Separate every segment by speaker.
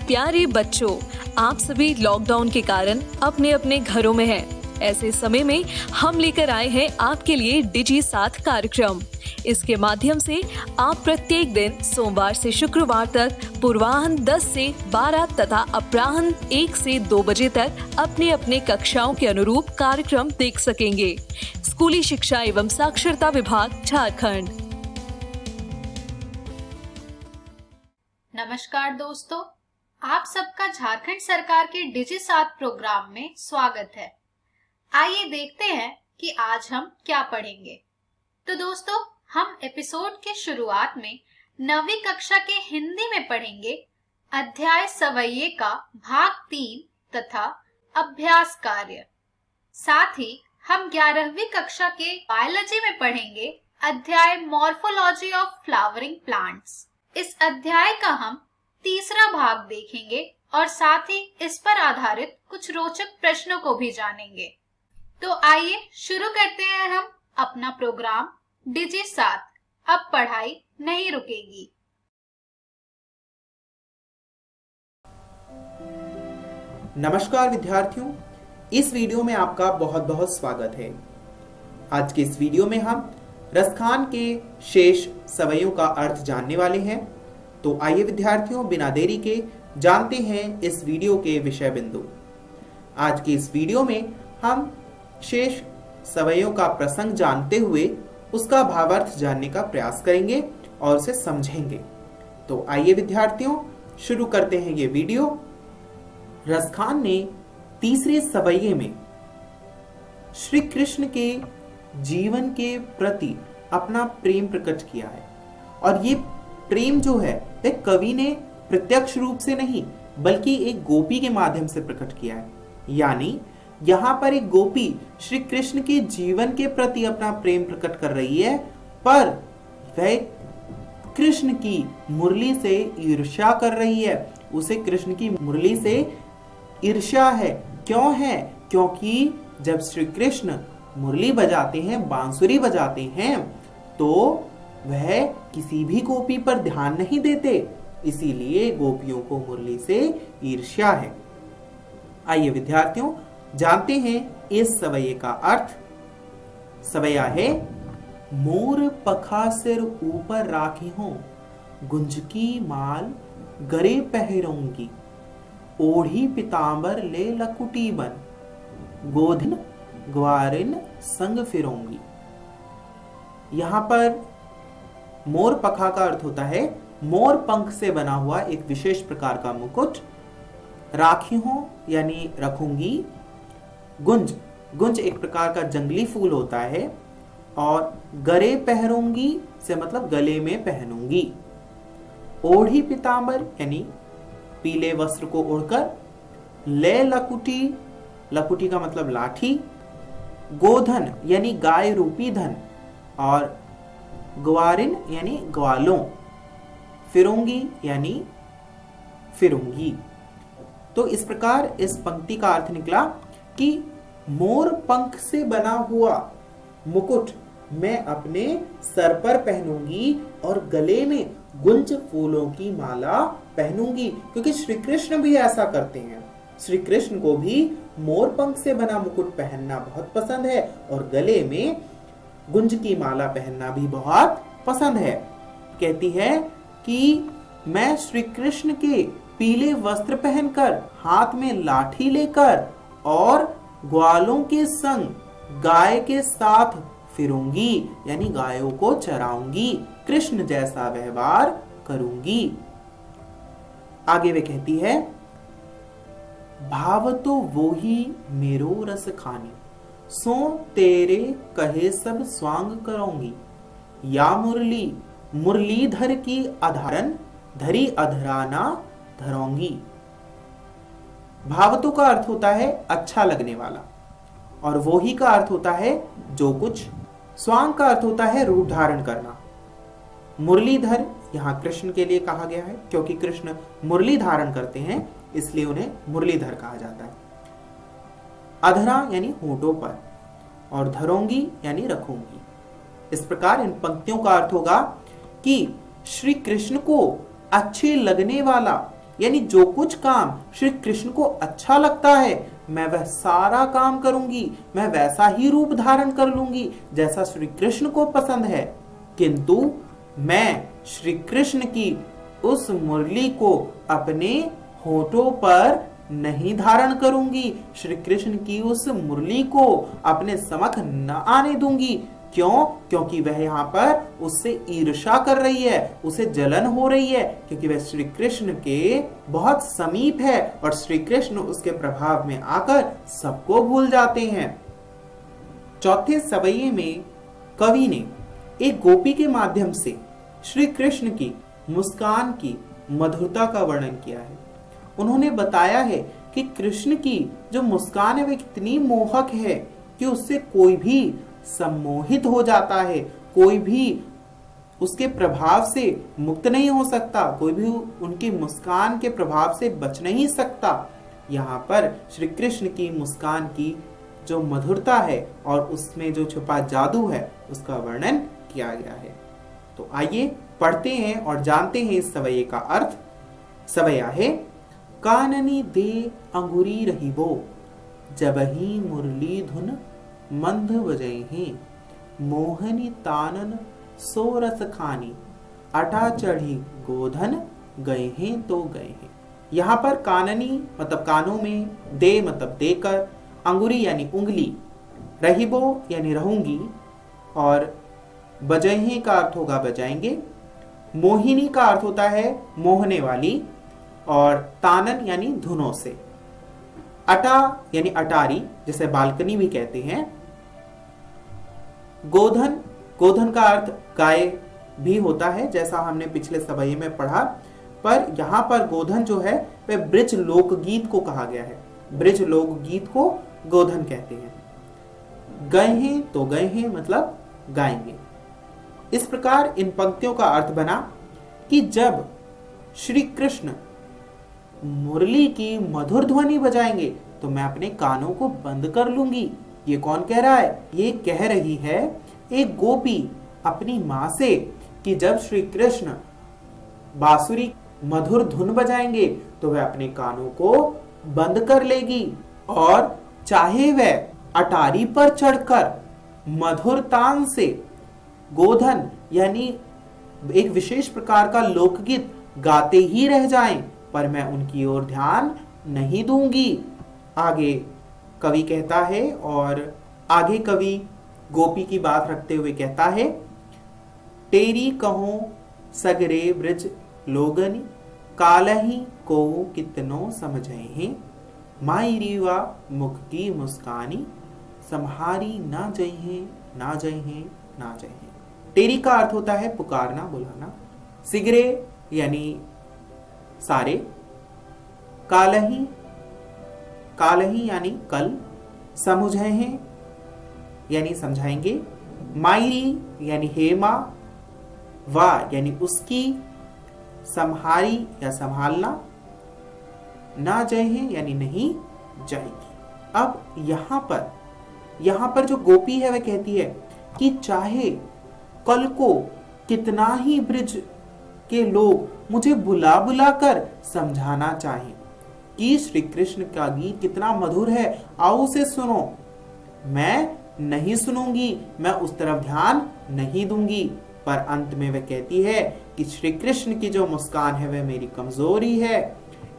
Speaker 1: प्यारे बच्चों, आप सभी लॉकडाउन के कारण अपने अपने घरों में हैं। ऐसे समय में हम लेकर आए हैं आपके लिए डिजी साथ कार्यक्रम। इसके माध्यम से आप प्रत्येक दिन सोमवार से शुक्रवार तक पूर्वाह्न 10 से 12 तथा अपराह्न 1 से 2 बजे तक अपने अपने कक्षाओं के अनुरूप कार्यक्रम देख सकेंगे। स्कूली शिक्षा एवं साक्षरता विभाग, झारखंड।
Speaker 2: नमस्कार दोस्तों, आप सबका झारखंड सरकार के डिजी साथ प्रोग्राम में स्वागत है। आइए देखते हैं कि आज हम क्या पढ़ेंगे। तो दोस्तों, हम एपिसोड के शुरुआत में 9वीं कक्षा के हिंदी में पढ़ेंगे अध्याय सवैये का भाग 3 तथा अभ्यास कार्य। साथ ही हम 11वीं कक्षा के बायोलॉजी में पढ़ेंगे अध्याय मॉर्फोलॉजी ऑफ फ्लावरिंग प्लांट्स। इस अध्याय का हम तीसरा भाग देखेंगे और साथ ही इस पर आधारित कुछ रोचक प्रश्नों को भी जानेंगे। तो आइए शुरू करते हैं हम अपना प्रोग्राम डिजी साथ। अब पढ़ाई नहीं रुकेगी।
Speaker 3: नमस्कार विद्यार्थियों, इस वीडियो में आपका बहुत बहुत स्वागत है। आज के इस वीडियो में हम रसखान के शेष सवैयों का अर्थ जानने वाले हैं। तो आइए विद्यार्थियों, बिना देरी के जानते हैं इस वीडियो के विषय बिंदु। आज के इस वीडियो में हम शेष सवैयों का प्रसंग जानते हुए उसका भावार्थ जानने का प्रयास करेंगे और उसे समझेंगे। तो आइए विद्यार्थियों, शुरू करते हैं ये वीडियो। रसखान ने तीसरे सवैये में श्री कृष्ण के जीवन के प्रति अपना प्रेम प्रकट किया है, और ये प्रेम जो है वह कवि ने प्रत्यक्ष रूप से नहीं बल्कि एक गोपी के माध्यम से प्रकट किया है। यानी यहाँ पर एक गोपी श्री कृष्ण के जीवन के प्रति अपना प्रेम प्रकट कर रही है, पर वह कृष्ण की मुरली से ईर्ष्या कर रही है। उसे कृष्ण की मुरली से ईर्ष्या है। क्यों है? क्योंकि जब श्री कृष्ण मुरली बजाते हैं, बांसुरी बजाते हैं, तो वह किसी भी गोपी पर ध्यान नहीं देते, इसीलिए गोपियों को मुरली से ईर्ष्या है। आइए विद्यार्थियों, जानते हैं इस सवैये का अर्थ। सवैया है, मोर पखा सिर ऊपर राखी हो, गुंजकी माल गरे पहरोंगी, ओढ़ी पितांबर ले लकुटी बन, गोधन ग्वारिन संग फिरोंगी। यहाँ पर मोर पखा का अर्थ होता है मोर पंख से बना हुआ एक विशेष प्रकार का मुकुट। राखी हो यानी रखूंगी। गुंज, गुंज एक प्रकार का जंगली फूल होता है। और गरे पहरूंगी से मतलब गले में पहनूंगी। ओढ़ी पितांबर यानी पीले वस्त्र को ओढ़कर। ले लकुटी, लकुटी का मतलब लाठी। गोधन यानी गाय रूपी धन। और ग्वारिन यानी ग्वालों। फिरोंगी यानी फिरूंगी। तो इस प्रकार इस पंक्ति का अर्थ निकला कि मोर पंख से बना हुआ मुकुट मैं अपने सर पर पहनूंगी और गले में गुंज फूलों की माला पहनूंगी, क्योंकि श्री कृष्ण भी ऐसा करते हैं। श्री कृष्ण को भी मोर पंख से बना मुकुट पहनना बहुत पसंद है और गले में गुंज की माला पहनना भी बहुत पसंद है। कहती है कि मैं श्री कृष्ण के पीले वस्त्र पहनकर, हाथ में लाठी लेकर और ग्वालों के संग गाय के साथ फिरूंगी, यानी गायों को चराऊंगी, कृष्ण जैसा व्यवहार करूंगी। आगे वे कहती है, भाव तो वो ही मेरो रस खानी, सो तेरे कहे सब स्वांग करूंगी, या मुरली मुरलीधर की अधारन, धरी अधराना धरोंगी। भावतु का अर्थ होता है अच्छा लगने वाला, और वो ही का अर्थ होता है जो कुछ। स्वांग का अर्थ होता है रूप धारण करना। मुरलीधर यहाँ कृष्ण के लिए कहा गया है, क्योंकि कृष्ण मुरली धारण करते हैं, इसलिए उन्हें मुरलीधर कहा जाता है। अधरा यानी होठों पर, और धरोंगी यानी रखूंगी। इस प्रकार इन पंक्तियों का अर्थ होगा कि श्री कृष्ण को अच्छे लगने वाला यानी जो कुछ काम श्री कृष्ण को अच्छा लगता है मैं वह सारा काम करूंगी, मैं वैसा ही रूप धारण कर लूंगी जैसा श्री कृष्ण को पसंद है, किंतु मैं श्री कृष्ण की उस मुरली को अपने होठों पर नहीं धारण करूंगी, श्री कृष्ण की उस मुरली को अपने समक्ष न आने दूंगी। क्यों? क्योंकि वह यहाँ पर उससे ईर्ष्या कर रही है, उसे जलन हो रही है, क्योंकि वह श्री कृष्ण के बहुत समीप है और श्री कृष्ण उसके प्रभाव में आकर सबको भूल जाते हैं। चौथे सवैये में कवि ने एक गोपी के माध्यम से श्री कृष्ण की मुस्कान की मधुरता का वर्णन किया है। उन्होंने बताया है कि कृष्ण की जो मुस्कान है वह कितनी मोहक है कि उससे कोई भी सम्मोहित हो जाता है, कोई भी उसके प्रभाव से मुक्त नहीं हो सकता, कोई भी उनकी मुस्कान के प्रभाव से बच नहीं सकता। यहाँ पर श्री कृष्ण की मुस्कान की जो मधुरता है और उसमें जो छुपा जादू है उसका वर्णन किया गया है। तो आइए पढ़ते हैं और जानते हैं इस सवैये का अर्थ। सवैया है, काननी दे अंगुरी रहीबो, जबही मुरली धुन मंद बजहि, मोहनी तानन सोरस खानी, अटा चढ़ी गोधन गए हैं तो गए हैं। यहाँ पर काननी मतलब कानों में, दे मतलब देकर, अंगुरी यानी उंगली, रहीबो यानी रहूंगी और बजहे का अर्थ होगा बजाएंगे, मोहिनी का अर्थ होता है मोहने वाली और तानन यानी धुनों से, अटा यानी अटारी जिसे बालकनी भी कहते हैं, गोधन, गोधन का अर्थ गाय भी होता है जैसा हमने पिछले सवैये में पढ़ा, पर यहाँ पर गोधन जो है वह ब्रज लोकगीत को कहा गया है। ब्रज लोकगीत को गोधन कहते हैं। गए हैं तो गए हैं मतलब गाएंगे। इस प्रकार इन पंक्तियों का अर्थ बना कि जब श्री कृष्ण मुरली की मधुर ध्वनि बजाएंगे तो मैं अपने कानों को बंद कर लूंगी। ये कौन कह रहा है? ये कह रही है एक गोपी अपनी माँ से कि जब श्री कृष्ण बांसुरी मधुर धुन बजाएंगे तो वह अपने कानों को बंद कर लेगी और चाहे वह अटारी पर चढ़कर मधुर तान से गोधन यानी एक विशेष प्रकार का लोकगीत गाते ही रह जाएं, पर मैं उनकी ओर ध्यान नहीं दूंगी। आगे कवि कहता है और आगे कवि गोपी की बात रखते हुए कहता है, तेरी कहो सगरे ब्रज लोगनी, कालही को कितनो समझे हैं, माई रीवा मुख की मुस्कानी, सम्हारी ना जइहे ना जइहे ना जइहे। तेरी का अर्थ होता है पुकारना बुलाना, सिगरे यानी सारे, कालही, कालही यानी कल, समझे हैं यानी समझाएंगे, मायरी यानी हे माँ, वा यानी उसकी, संहारी या संभालना, ना जहे यानी नहीं जाएगी। अब यहाँ पर जो गोपी है वह कहती है कि चाहे कल को कितना ही ब्रज के लोग मुझे बुला बुला कर समझाना चाहें कि श्री कृष्ण का गीत कितना मधुर है, आओ उसे सुनो, मैं नहीं सुनूंगी, मैं उस तरफ ध्यान नहीं दूंगी। पर अंत में वह कहती है कि श्री कृष्ण की जो मुस्कान है वह मेरी कमजोरी है,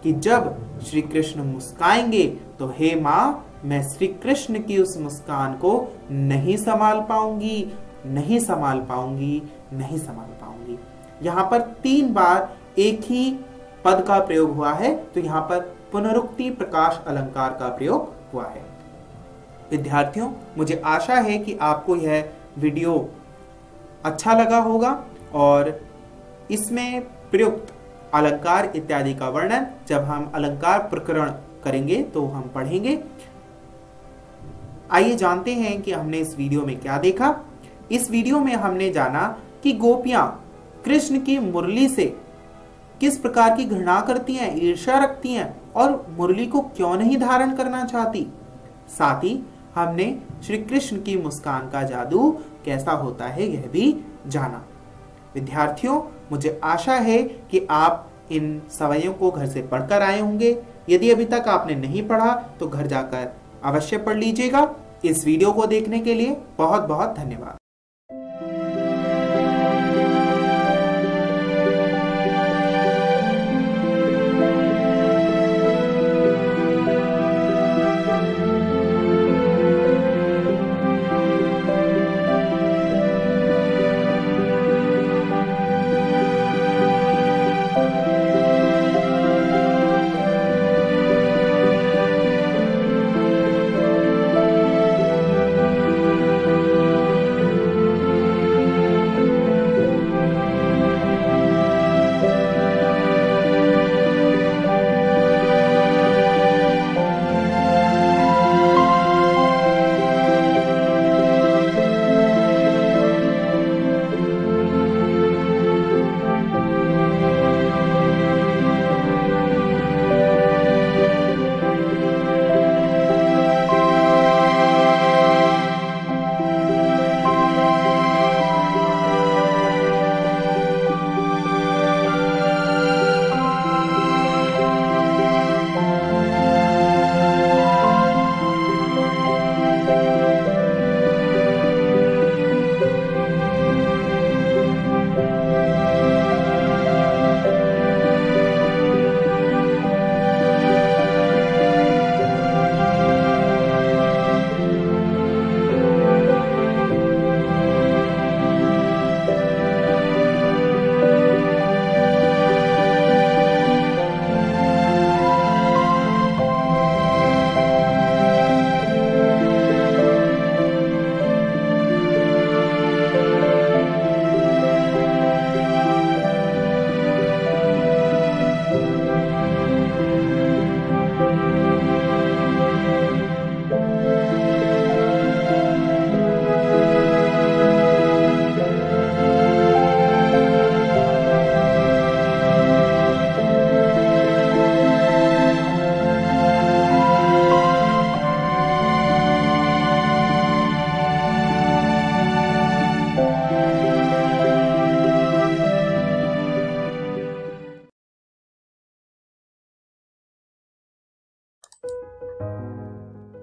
Speaker 3: कि जब श्री कृष्ण मुस्काएंगे तो हे माँ, मैं श्री कृष्ण की उस मुस्कान को नहीं संभाल पाऊंगी, नहीं संभाल पाऊंगी, नहीं संभाल पाऊंगी। यहाँ पर 3 बार एक ही पद का प्रयोग हुआ है, तो यहाँ पर पुनरुक्ति प्रकाश अलंकार का प्रयोग हुआ है। विद्यार्थियों, मुझे आशा है कि आपको यह वीडियो अच्छा लगा होगा और इसमें प्रयुक्त अलंकार इत्यादि का वर्णन जब हम अलंकार प्रकरण करेंगे तो हम पढ़ेंगे। आइए जानते हैं कि हमने इस वीडियो में क्या देखा। इस वीडियो में हमने जाना कि गोपियां कृष्ण की मुरली से किस प्रकार की घृणा करती हैं, ईर्ष्या रखती हैं और मुरली को क्यों नहीं धारण करना चाहती। साथ ही हमने श्री कृष्ण की मुस्कान का जादू कैसा होता है यह भी जाना। विद्यार्थियों, मुझे आशा है कि आप इन सवैयों को घर से पढ़कर आए होंगे। यदि अभी तक आपने नहीं पढ़ा तो घर जाकर अवश्य पढ़ लीजिएगा। इस वीडियो को देखने के लिए बहुत बहुत धन्यवाद।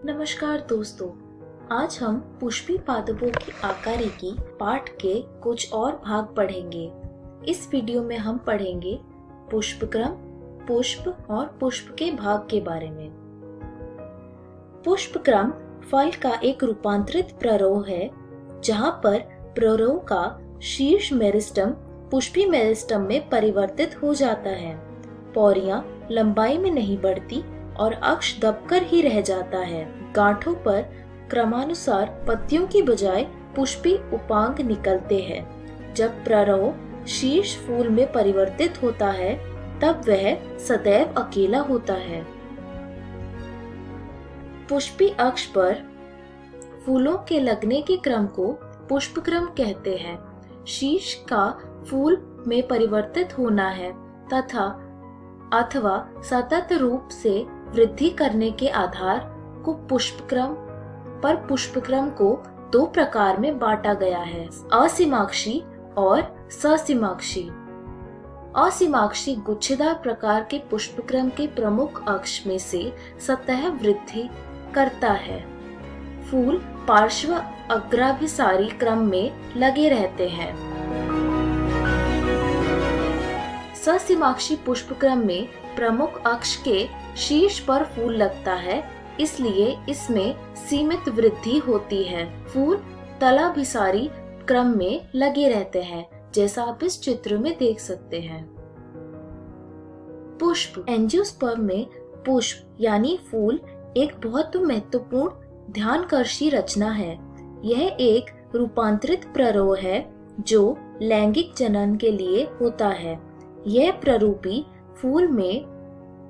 Speaker 4: नमस्कार दोस्तों, आज हम पुष्पी पादपों की आकारिकी पाठ के कुछ और भाग पढ़ेंगे। इस वीडियो में हम पढ़ेंगे पुष्पक्रम, पुष्प और पुष्प के भाग के बारे में। पुष्पक्रम फल का एक रूपांतरित प्ररोह है, जहां पर प्ररोह का शीर्ष मेरिस्टम पुष्पी मेरिस्टम में परिवर्तित हो जाता है। पौरियां लंबाई में नहीं बढ़ती और अक्ष दबकर ही रह जाता है। गांठों पर क्रमानुसार पत्तियों की बजाय पुष्पी उपांग निकलते हैं। जब प्ररोह शीर्ष फूल में परिवर्तित होता है तब वह सदैव अकेला होता है। पुष्पी अक्ष पर फूलों के लगने के क्रम को पुष्पक्रम कहते हैं। शीर्ष का फूल में परिवर्तित होना है तथा अथवा सतत रूप से वृद्धि करने के आधार को पुष्पक्रम पर पुष्पक्रम को दो प्रकार में बांटा गया है, असीमाक्षी और ससीमाक्षी। असीमाक्षी गुच्छेदार प्रकार के पुष्पक्रम के प्रमुख अक्ष में से सतह वृद्धि करता है। फूल पार्श्व अग्राभिसारी क्रम में लगे रहते हैं। ससीमाक्षी पुष्पक्रम में प्रमुख अक्ष के शीर्ष पर फूल लगता है, इसलिए इसमें सीमित वृद्धि होती है। फूल तलाभिसारी क्रम में लगे रहते हैं, जैसा आप इस चित्र में देख सकते हैं। पुष्प एंजियोस्पर्म में पुष्प यानी फूल एक बहुत महत्वपूर्ण ध्यानकर्षी रचना है। यह एक रूपांतरित प्ररोह है जो लैंगिक जनन के लिए होता है। यह प्ररूपी फूल में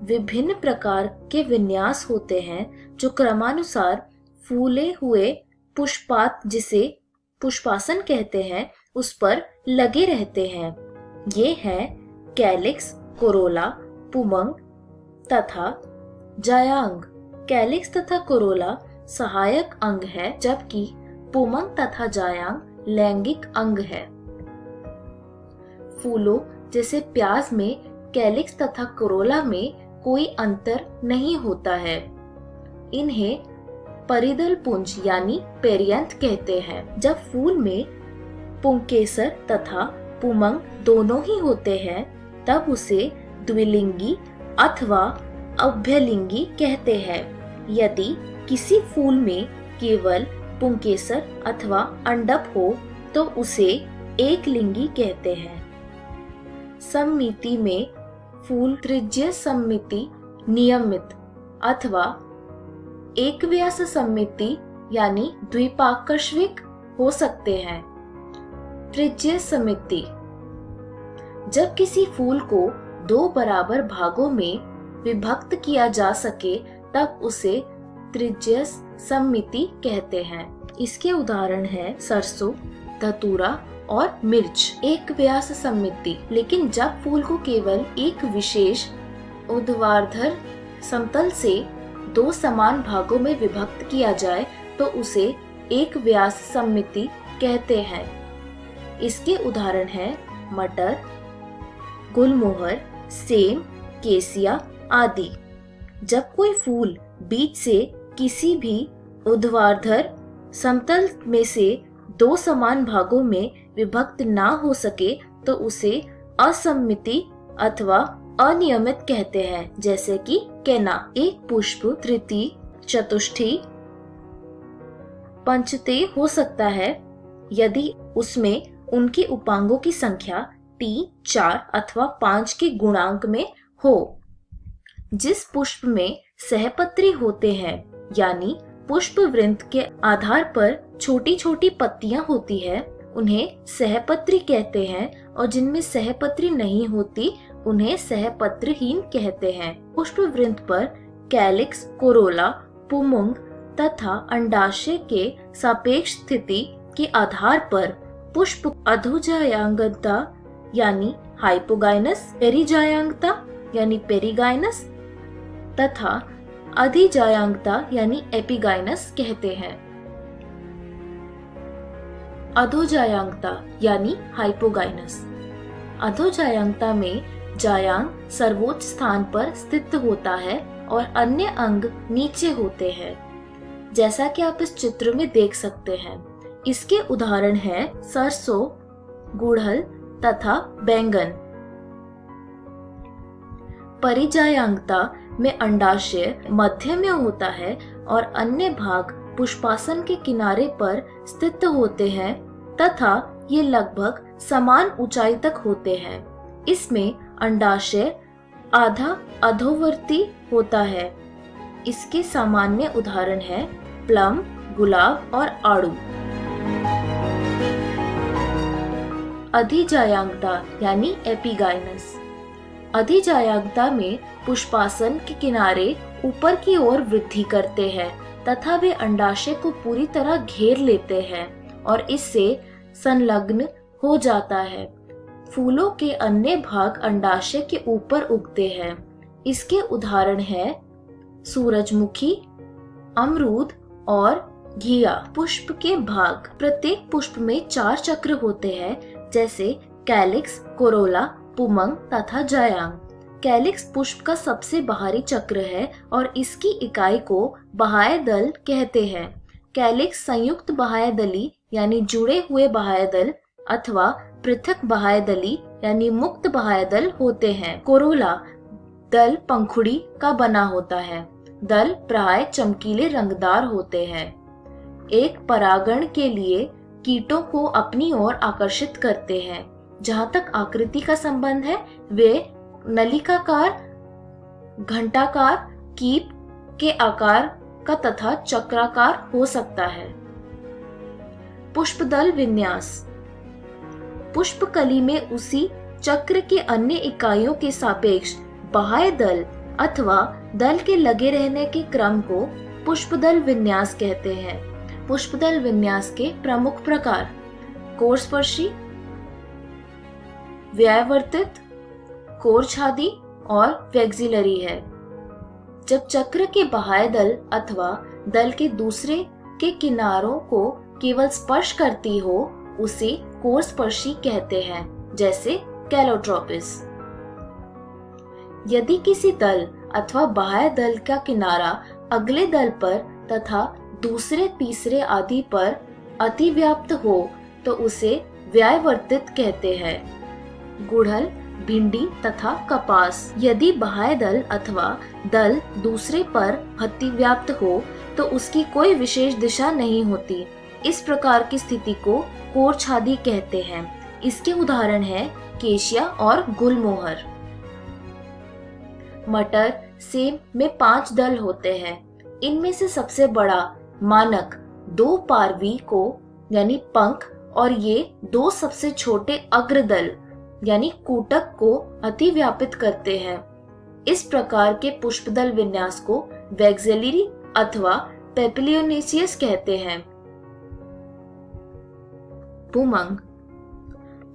Speaker 4: विभिन्न प्रकार के विन्यास होते हैं जो क्रमानुसार फूले हुए पुष्पात, जिसे पुष्पासन कहते हैं, उस पर लगे रहते हैं। ये हैं कैलिक्स, कोरोला, पुमंग तथा जायांग। कैलिक्स तथा कोरोला सहायक अंग है, जबकि पुमंग तथा जायांग लैंगिक अंग है। फूलों जैसे प्याज में कैलिक्स तथा कोरोला में कोई अंतर नहीं होता है। इन्हें परिदल पुंज यानी पेरियंथ कहते हैं। जब फूल में पुंकेसर तथा पुमंग दोनों ही होते हैं तब उसे द्विलिंगी अथवा अभ्यलिंगी कहते हैं। यदि किसी फूल में केवल पुंकेसर अथवा अंडप हो तो उसे एक लिंगी कहते हैं। सममिति में फूल त्रिज्य सममिति नियमित अथवा एक व्यास सममिति यानी द्विपार्श्विक हो सकते हैं। त्रिज्य सममिति जब किसी फूल को दो बराबर भागों में विभक्त किया जा सके तब उसे त्रिज्य सममिति कहते हैं। इसके उदाहरण है सरसों, धतूरा और मिर्च। एक व्यास सममिति, लेकिन जब फूल को केवल एक विशेष ऊर्ध्वाधर समतल से दो समान भागों में विभक्त किया जाए तो उसे एक व्यास सममिति कहते हैं। इसके उदाहरण है मटर, गुलमोहर, सेम, केसिया आदि। जब कोई फूल बीच से किसी भी ऊर्ध्वाधर समतल में से दो समान भागों में विभक्त ना हो सके तो उसे असममिति अथवा अनियमित कहते हैं, जैसे कि केना। एक पुष्प तृतीय, चतुष्टयी, पंचतेय हो सकता है यदि उसमें उनके उपांगों की संख्या 3, 4 अथवा 5 के गुणांक में हो। जिस पुष्प में सहपत्री होते हैं यानी पुष्प वृंत के आधार पर छोटी छोटी पत्तियां होती है उन्हें सहपत्री कहते हैं, और जिनमें सहपत्री नहीं होती उन्हें सहपत्रहीन कहते हैं। पुष्प वृंत पर कैलिक्स, कोरोला, पुमुंग तथा अंडाशय के सापेक्ष स्थिति के आधार पर पुष्प अधोजायांगता यानी हाइपोगाइनस, पेरिजायांगता यानी पेरिगाइनस तथा अधिजायांगता यानी एपिगाइनस कहते हैं। अधोजायांगता यानी हाइपोगाइनस। अधोजायांगता में जायांग सर्वोच्च स्थान पर स्थित होता है और अन्य अंग नीचे होते हैं, जैसा कि आप इस चित्र में देख सकते हैं। इसके उदाहरण हैं सरसों, गुड़हल तथा बैंगन। परिजायांगता में अंडाशय मध्य में होता है और अन्य भाग पुष्पासन के किनारे पर स्थित होते हैं तथा ये लगभग समान ऊंचाई तक होते हैं। इसमें अंडाशय आधा अधोवर्ती होता है। इसके सामान्य उदाहरण है प्लम, गुलाब और आड़ू। अधिजायांगता यानी एपिगाइनस। अधिजायांगता में पुष्पासन के किनारे ऊपर की ओर वृद्धि करते हैं तथा वे अंडाशय को पूरी तरह घेर लेते हैं और इससे संलग्न हो जाता है। फूलों के अन्य भाग अंडाशय के ऊपर उगते हैं। इसके उदाहरण है सूरजमुखी, अमरूद और घिया। पुष्प के भाग। प्रत्येक पुष्प में 4 चक्र होते हैं, जैसे कैलिक्स, कोरोला, पुमंग तथा जायांग। कैलिक्स पुष्प का सबसे बाहरी चक्र है और इसकी इकाई को बाह्यदल कहते हैं। कैलिक्स संयुक्त बाह्यदली यानी जुड़े हुए बाह्यदल अथवा पृथक बाह्यदली यानी मुक्त बाह्यदल होते हैं। कोरोला दल पंखुड़ी का बना होता है। दल प्राय चमकीले रंगदार होते हैं। एक परागण के लिए कीटों को अपनी ओर आकर्षित करते हैं। जहाँ तक आकृति का संबंध है वे नलिकाकार, घंटाकार, कीप के आकार का तथा चक्राकार हो सकता है। पुष्पदल विन्यास। पुष्पकली में उसी चक्र के अन्य इकाइयों के सापेक्ष बाह्य दल अथवा दल के लगे रहने के क्रम को पुष्पदल विन्यास कहते हैं। पुष्पदल विन्यास के प्रमुख प्रकार कोरस्पर्शी, व्यावर्तित, कोरछादी और वैक्सिलरी है। जब चक्र के बाह्य दल अथवा दल के दूसरे के किनारों को केवल स्पर्श करती हो उसे कोरस्पर्शी कहते हैं, जैसे कैलोट्रोपिस। यदि किसी दल अथवा बाह्य दल का किनारा अगले दल पर तथा दूसरे तीसरे आदि पर अतिव्याप्त हो तो उसे व्यायवर्तित कहते हैं। गुड़हल, भिंडी तथा कपास। यदि बाह्य दल अथवा दल दूसरे पर अतिव्याप्त हो तो उसकी कोई विशेष दिशा नहीं होती। इस प्रकार की स्थिति को कोरछादी कहते हैं। इसके उदाहरण हैं केशिया और गुलमोहर। मटर, सेब में 5 दल होते हैं। इनमें से सबसे बड़ा मानक 2 पार्वी को यानी पंख और ये 2 सबसे छोटे अग्रदल यानी कूटक को अतिव्यापित करते हैं। इस प्रकार के पुष्पदल विन्यास को वैक्सेलरी अथवा पेपिलियोनेसियस कहते हैं। पुमंग।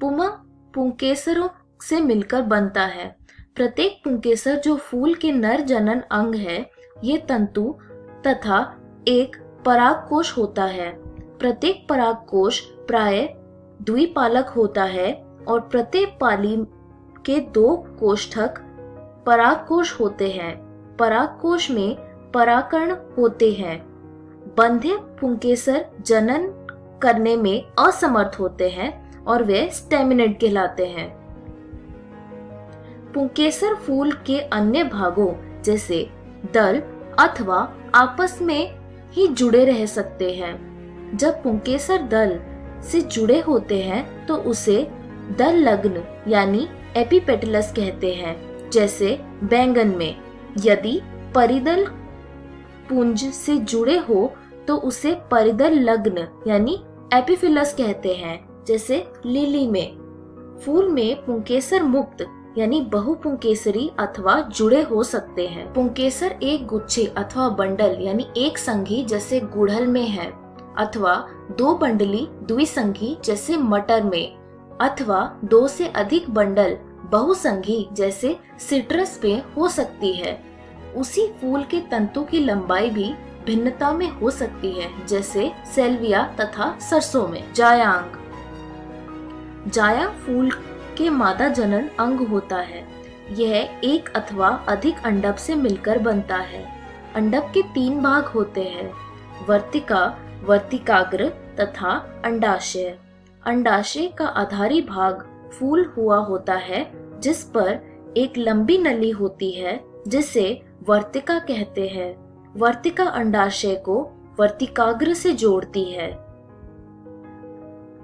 Speaker 4: पुमंग पुंकेसरों से मिलकर बनता है। प्रत्येक पुंकेसर जो फूल के नर जनन अंग है, ये तंतु तथा एक परागकोश होता है। प्रत्येक परागकोश प्राय द्विपालक होता है और प्रत्येक पाली के 2 कोष्ठक परागकोश होते हैं। परागकोश में पराकर्ण होते हैं। बंध्य पुंकेसर जनन करने में असमर्थ होते हैं और वे स्टेमिनेड कहलाते हैं। पुंकेसर फूल के अन्य भागों जैसे दल अथवा आपस में ही जुड़े रह सकते हैं। जब पुंकेसर दल से जुड़े होते हैं तो उसे दल लग्न यानी एपिपेटलस कहते हैं। जैसे बैंगन में यदि परिदल पुंज से जुड़े हो तो उसे परिदल लग्न यानी एपिफिलस कहते हैं। जैसे लिली में। फूल में पुंकेसर मुक्त यानी बहुपुंकेसरी अथवा जुड़े हो सकते हैं। पुंकेसर एक गुच्छे अथवा बंडल यानी एक संघी जैसे गुड़हल में है, अथवा 2 बंडली द्विसंघी जैसे मटर में, अथवा 2 से अधिक बंडल बहुसंघी जैसे सिट्रस में हो सकती है। उसी फूल के तंतु की लंबाई भी भिन्नता में हो सकती है, जैसे सेल्विया तथा सरसों में। जायांग। जाया फूल के मादा जनन अंग होता है। यह एक अथवा अधिक अंडक से मिलकर बनता है। अंडक के 3 भाग होते हैं, वर्तिका, वर्तिकाग्र तथा अंडाशय। अंडाशय का आधारी भाग फूल हुआ होता है जिस पर एक लंबी नली होती है जिसे वर्तिका कहते हैं। वर्तिका अंडाशय को वर्तिकाग्र से जोड़ती है।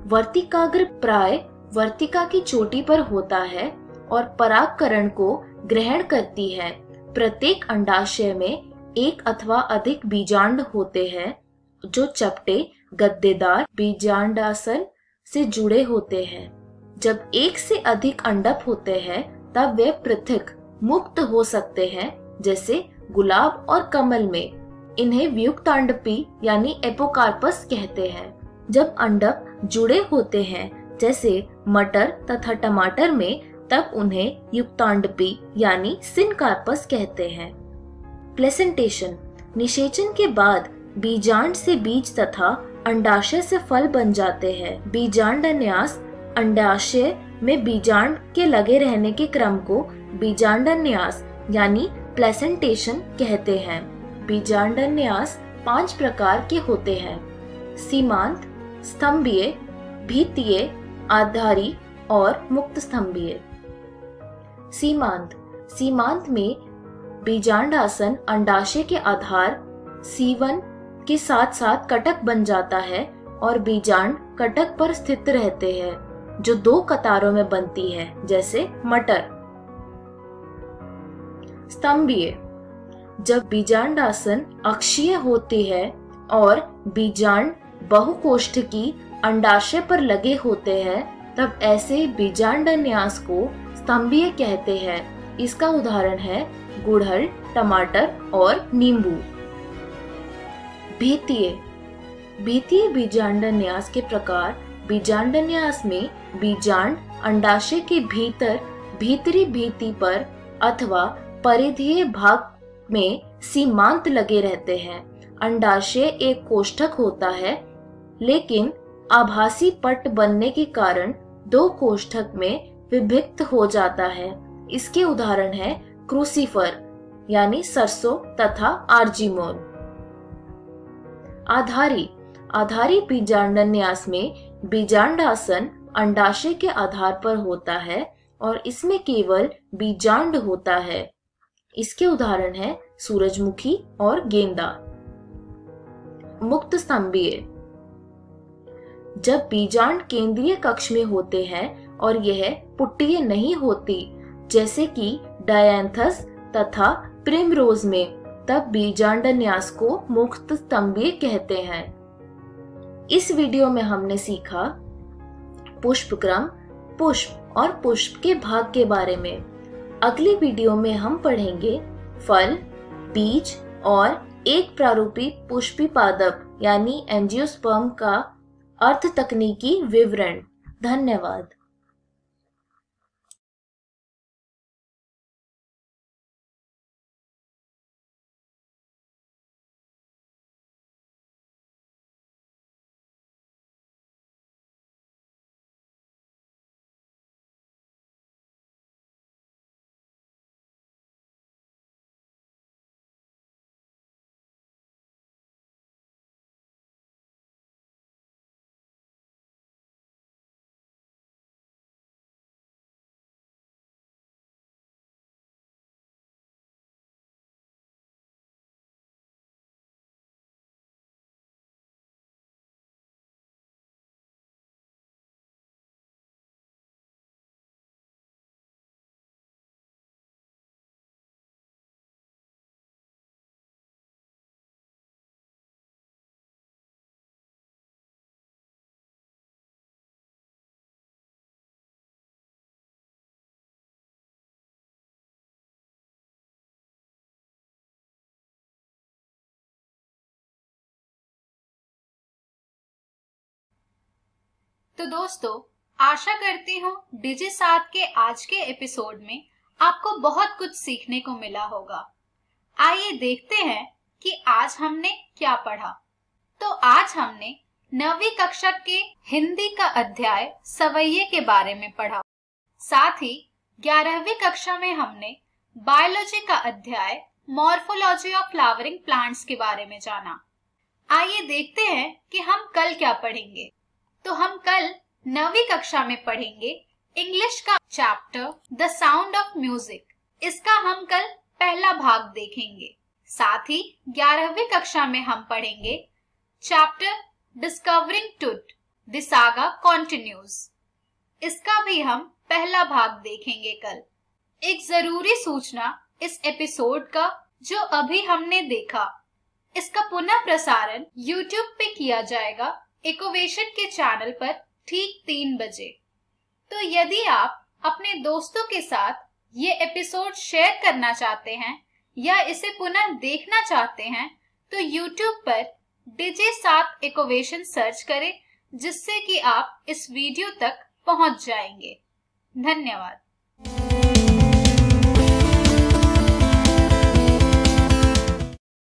Speaker 4: वर्तिकाग्र प्राय वर्तिका की चोटी पर होता है और परागकरण को ग्रहण करती है। प्रत्येक अंडाशय में 1 अथवा अधिक बीजांड होते हैं जो चपटे गद्देदार बीजांडासन से जुड़े होते हैं। जब 1 से अधिक अंडक होते हैं तब वे पृथक मुक्त हो सकते हैं, जैसे गुलाब और कमल में। इन्हें व्युक्तांडपी यानी एपोकार्पस कहते हैं। जब अंडक जुड़े होते हैं जैसे मटर तथा टमाटर में, तब उन्हें युक्तांडपी यानी सिनकार्पस कहते हैं। प्लेसेंटेशन। निषेचन के बाद बीजांड से बीज तथा अंडाशय से फल बन जाते हैं। बीजांडन्यास अंडाशय में बीजांड के लगे रहने के क्रम को बीजांडन्यास यानी प्लेसेंटेशन कहते हैं। बीजांडन्यास 5 प्रकार के होते हैं, सीमांत, स्तंभीय, भीतीय, आधारी और मुक्त स्तंभीय। सीमांत। सीमांत में बीजांडासन अंडाशय के आधार C1 के साथ साथ कटक बन जाता है और बीजांड कटक पर स्थित रहते हैं जो 2 कतारों में बनती है, जैसे मटर। स्तंभीय। जब बीजांडासन अक्षीय होती है और बीजांड बहुकोष्ठकी अंडाशय पर लगे होते हैं, तब ऐसे बीजांडन्यास को स्तंभीय कहते हैं। इसका उदाहरण है गुड़हल, टमाटर और नींबू। भीतीय। भीतीय बीजांडन्यास के प्रकार बीजांडन्यास में बीजांड अंडाशय के भीतर भीतरी भीति पर अथवा परिधीय भाग में सीमांत लगे रहते हैं। अंडाशय एक कोष्ठक होता है, लेकिन आभासी पट बनने के कारण 2 कोष्ठक में विभक्त हो जाता है। इसके उदाहरण है क्रूसीफर यानी सरसों तथा आर्जीमोन। आधारी बीजांडन्यास में बीजांडासन अंडाशय के आधार पर होता है और इसमें केवल बीजांड होता है। इसके उदाहरण है सूरजमुखी और गेंदा। मुक्त स्तंभीय, जब बीजांड केंद्रीय कक्ष में होते हैं और यह पुट्टीय नहीं होती जैसे कि डायंथस तथा प्रिमरोज में, तब बीजांडन्यास को मुक्त स्तंभीय कहते हैं। इस वीडियो में हमने सीखा पुष्पक्रम, पुष्प और पुष्प के भाग के बारे में। अगली वीडियो में हम पढ़ेंगे फल, बीज और एक प्रारूपी पुष्पी पादप यानी एंजियोस्पर्म का अर्थ तकनीकी विवरण। धन्यवाद।
Speaker 2: तो दोस्तों, आशा करती हूँ डिजी7 के आज के एपिसोड में आपको बहुत कुछ सीखने को मिला होगा। आइए देखते हैं कि आज हमने क्या पढ़ा। तो आज हमने 9वीं कक्षा के हिंदी का अध्याय सवैये के बारे में पढ़ा। साथ ही 11वीं कक्षा में हमने बायोलॉजी का अध्याय मॉर्फोलॉजी ऑफ फ्लावरिंग प्लांट्स के बारे में जाना। आइए देखते हैं कि हम कल क्या पढ़ेंगे। तो हम कल 9वीं कक्षा में पढ़ेंगे इंग्लिश का chapter the sound of music. इसका हम कल पहला भाग देखेंगे। साथ ही 11वीं कक्षा में हम पढ़ेंगे chapter discovering tooth the saga continues. इसका भी हम पहला भाग देखेंगे कल। एक जरूरी सूचना इस एपिसोड का जो अभी हमने देखा, इसका पुनः प्रसारण YouTube पे किया जाएगा इकोवेशन के चैनल पर ठीक 3 बजे। तो यदि आप अपने दोस्तों के साथ ये एपिसोड शेयर करना चाहते हैं या इसे पुनः देखना चाहते हैं तो YouTube पर डिजी7 इकोवेशन सर्च करें, जिससे कि आप इस वीडियो तक पहुंच जाएंगे। धन्यवाद।